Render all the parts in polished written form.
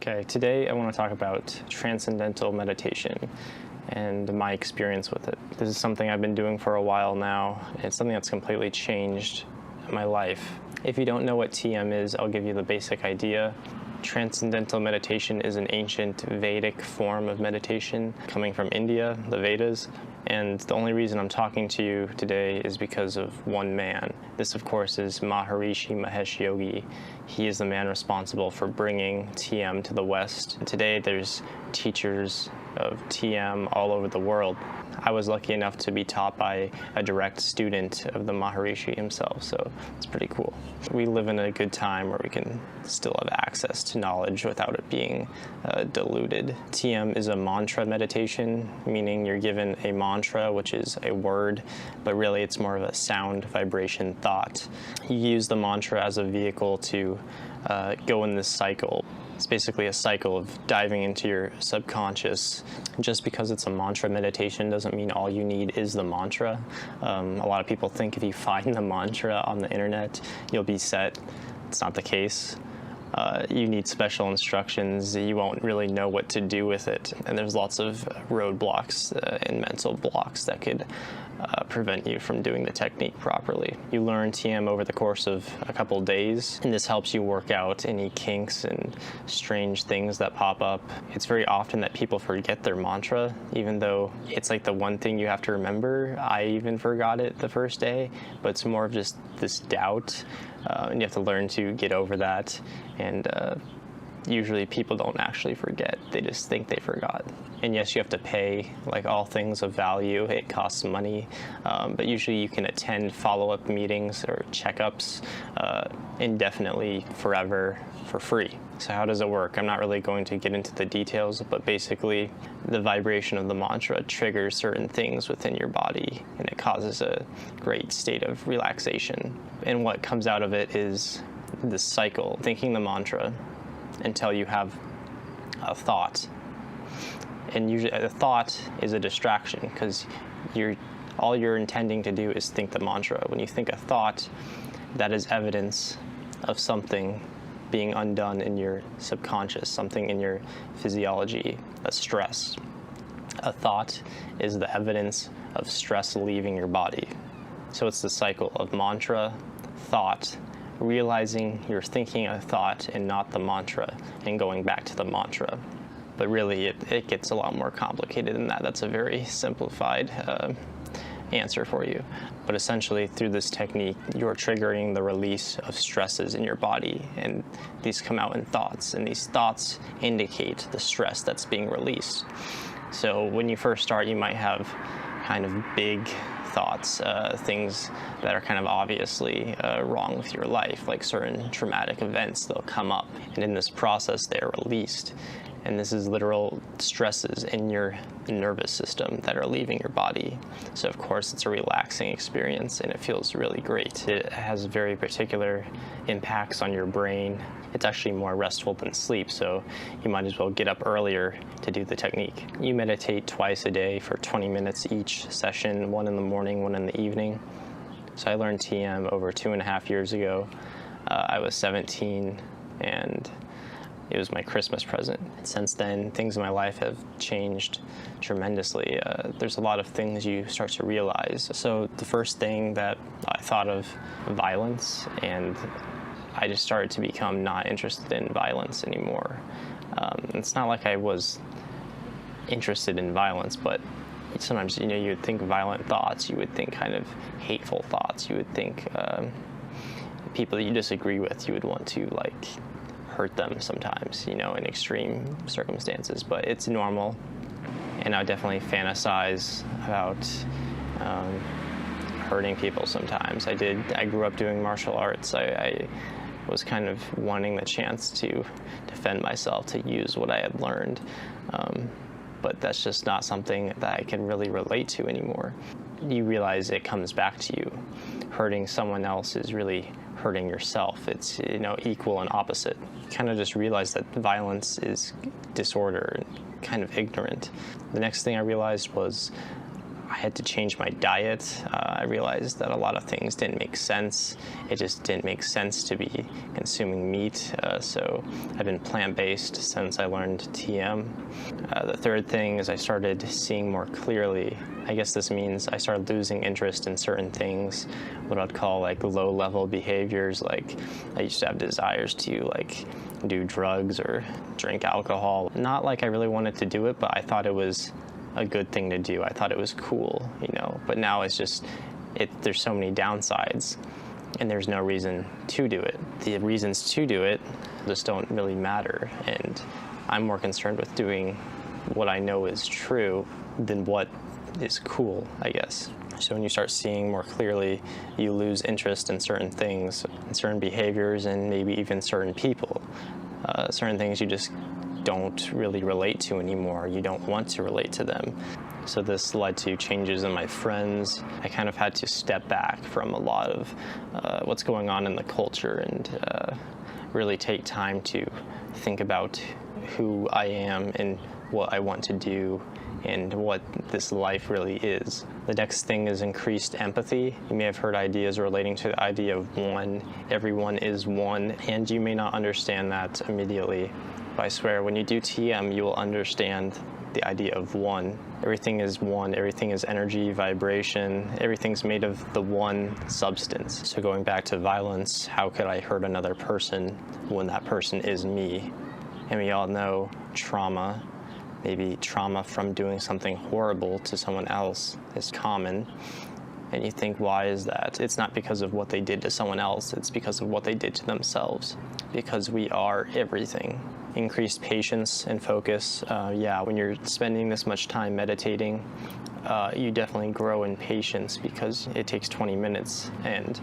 Okay, today I want to talk about Transcendental Meditation and my experience with it. This is something I've been doing for a while now, and it's something that's completely changed my life. If you don't know what TM is, I'll give you the basic idea. Transcendental meditation is an ancient Vedic form of meditation coming from India, the Vedas. And the only reason I'm talking to you today is because of one man. This, of course, is Maharishi Mahesh Yogi. He is the man responsible for bringing TM to the West. And today there's teachers of TM all over the world. I was lucky enough to be taught by a direct student of the Maharishi himself, so it's pretty cool. We live in a good time where we can still have access to knowledge without it being diluted. TM is a mantra meditation, meaning you're given a mantra, which is a word, but really it's more of a sound, vibration, thought. You use the mantra as a vehicle to go in this cycle. It's basically a cycle of diving into your subconscious. Just because it's a mantra meditation doesn't mean all you need is the mantra. A lot of people think if you find the mantra on the internet, you'll be set. It's not the case. You need special instructions. You won't really know what to do with it. And there's lots of roadblocks and mental blocks that could prevent you from doing the technique properly. You learn TM over the course of a couple days, and this helps you work out any kinks and strange things that pop up. It's very often that people forget their mantra, even though it's like the one thing you have to remember. I even forgot it the first day, but it's more of just this doubt, and you have to learn to get over that. And usually people don't actually forget, they just think they forgot. And yes, you have to pay, like all things of value, it costs money, but usually you can attend follow-up meetings or checkups indefinitely, forever, for free. So how does it work? I'm not really going to get into the details, but basically the vibration of the mantra triggers certain things within your body, and it causes a great state of relaxation. And what comes out of it is this cycle, thinking the mantra until you have a thought. And usually a thought is a distraction because all you're intending to do is think the mantra. When you think a thought, that is evidence of something being undone in your subconscious, something in your physiology, a stress. A thought is the evidence of stress leaving your body. So it's the cycle of mantra, thought, realizing you're thinking a thought and not the mantra, and going back to the mantra. But really, it gets a lot more complicated than that. That's a very simplified answer for you. But essentially, through this technique, you're triggering the release of stresses in your body, and these come out in thoughts, and these thoughts indicate the stress that's being released. So when you first start, you might have kind of big thoughts, things that are kind of obviously wrong with your life, like certain traumatic events, they'll come up. And in this process, they're released. And this is literal stresses in your nervous system that are leaving your body. So of course, it's a relaxing experience, and it feels really great. It has very particular impacts on your brain. It's actually more restful than sleep, so you might as well get up earlier to do the technique. You meditate twice a day for 20 minutes each session, one in the morning, one in the evening. So I learned TM over 2.5 years ago. I was 17, and it was my Christmas present. Since then, things in my life have changed tremendously. There's a lot of things you start to realize. So the first thing that I thought of, violence, and I just started to become not interested in violence anymore. It's not like I was interested in violence, but sometimes, you would think violent thoughts, you would think kind of hateful thoughts, you would think people that you disagree with, you would want to hurt them sometimes, in extreme circumstances, but it's normal. And I definitely fantasize about hurting people sometimes. I grew up doing martial arts. I was kind of wanting the chance to defend myself, to use what I had learned. But that's just not something that I can really relate to anymore. You realize it comes back to you. Hurting someone else is really hurting yourself. It's, equal and opposite. You kind of just realize that violence is disorder and kind of ignorant. The next thing I realized was I had to change my diet. I realized that a lot of things didn't make sense. It just didn't make sense to be consuming meat. So I've been plant-based since I learned TM. The third thing is I started seeing more clearly. I guess this means I started losing interest in certain things, what I'd call like low-level behaviors. Like I used to have desires to like do drugs or drink alcohol. Not like I really wanted to do it, but I thought it was a good thing to do. I thought it was cool, but now it's just, there's so many downsides and there's no reason to do it. The reasons to do it just don't really matter. And I'm more concerned with doing what I know is true than what is cool, I guess. So when you start seeing more clearly, you lose interest in certain things, in certain behaviors, and maybe even certain people. Certain things you just don't really relate to anymore. You don't want to relate to them. So this led to changes in my friends. I kind of had to step back from a lot of what's going on in the culture and really take time to think about who I am and what I want to do and what this life really is. The next thing is increased empathy. You may have heard ideas relating to the idea of one. Everyone is one, and you may not understand that immediately. But I swear, when you do TM, you will understand the idea of one. Everything is one, everything is energy, vibration, everything's made of the one substance. So going back to violence, how could I hurt another person when that person is me? And we all know trauma, maybe trauma from doing something horrible to someone else, is common. And you think, why is that? It's not because of what they did to someone else, it's because of what they did to themselves. Because we are everything. Increased patience and focus. When you're spending this much time meditating, you definitely grow in patience because it takes 20 minutes and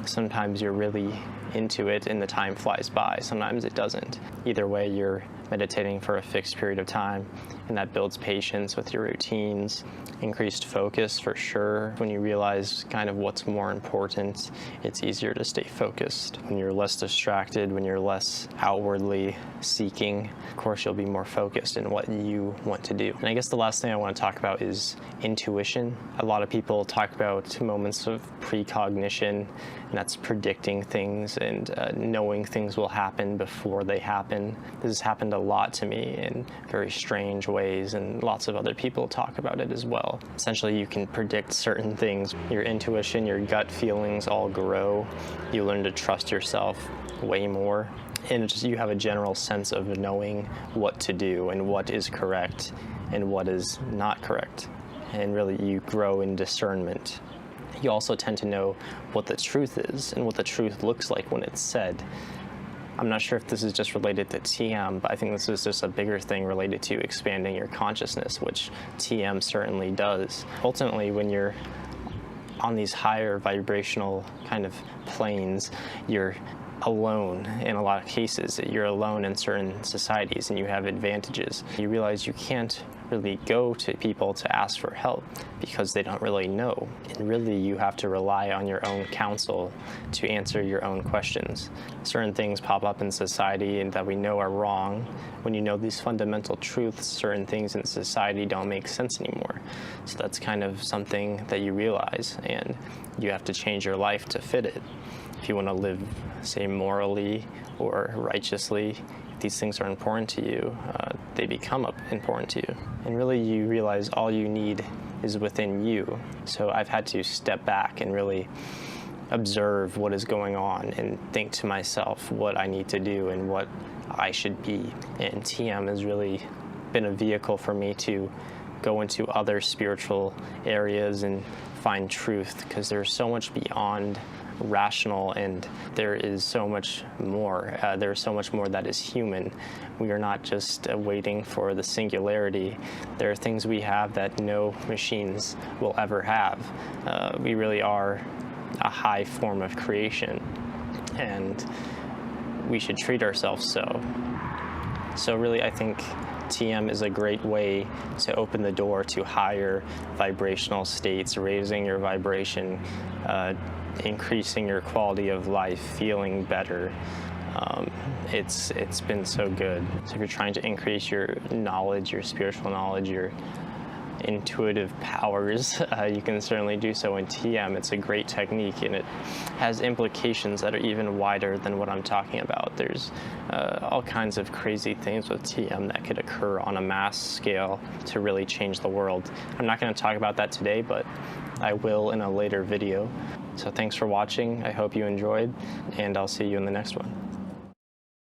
sometimes you're really into it and the time flies by. Sometimes it doesn't. Either way, you're meditating for a fixed period of time, and that builds patience with your routines, increased focus for sure. When you realize kind of what's more important, it's easier to stay focused. When you're less distracted, when you're less outwardly seeking, of course you'll be more focused in what you want to do. And I guess the last thing I want to talk about is intuition. A lot of people talk about moments of precognition, and that's predicting things and knowing things will happen before they happen. This has happened a lot to me in very strange ways, and lots of other people talk about it as well. Essentially, you can predict certain things. Your intuition, your gut feelings all grow. You learn to trust yourself way more. And you have a general sense of knowing what to do and what is correct and what is not correct. And really, you grow in discernment. You also tend to know what the truth is and what the truth looks like when it's said. I'm not sure if this is just related to TM, but I think this is just a bigger thing related to expanding your consciousness, which TM certainly does. Ultimately, when you're on these higher vibrational kind of planes, you're alone in a lot of cases. You're alone in certain societies and you have advantages. You realize you can't really go to people to ask for help because they don't really know. And really you have to rely on your own counsel to answer your own questions. Certain things pop up in society and that we know are wrong. When you know these fundamental truths, certain things in society don't make sense anymore. So that's kind of something that you realize, and you have to change your life to fit it. If you want to live, say, morally or righteously, if these things are important to you, they become important to you. And really you realize all you need is within you. So I've had to step back and really observe what is going on and think to myself what I need to do and what I should be. And TM has really been a vehicle for me to go into other spiritual areas and find truth, because there's so much beyond rational and there is so much more. There's so much more that is human. We are not just waiting for the singularity. There are things we have that no machines will ever have. We really are a high form of creation, and we should treat ourselves so. So really, I think TM is a great way to open the door to higher vibrational states, raising your vibration, increasing your quality of life, feeling better. It's been so good. So if you're trying to increase your knowledge, your spiritual knowledge, your intuitive powers, you can certainly do so in TM. It's a great technique, and it has implications that are even wider than what I'm talking about. There's all kinds of crazy things with TM that could occur on a mass scale to really change the world. I'm not going to talk about that today, but I will in a later video. So thanks for watching. I hope you enjoyed, and I'll see you in the next one.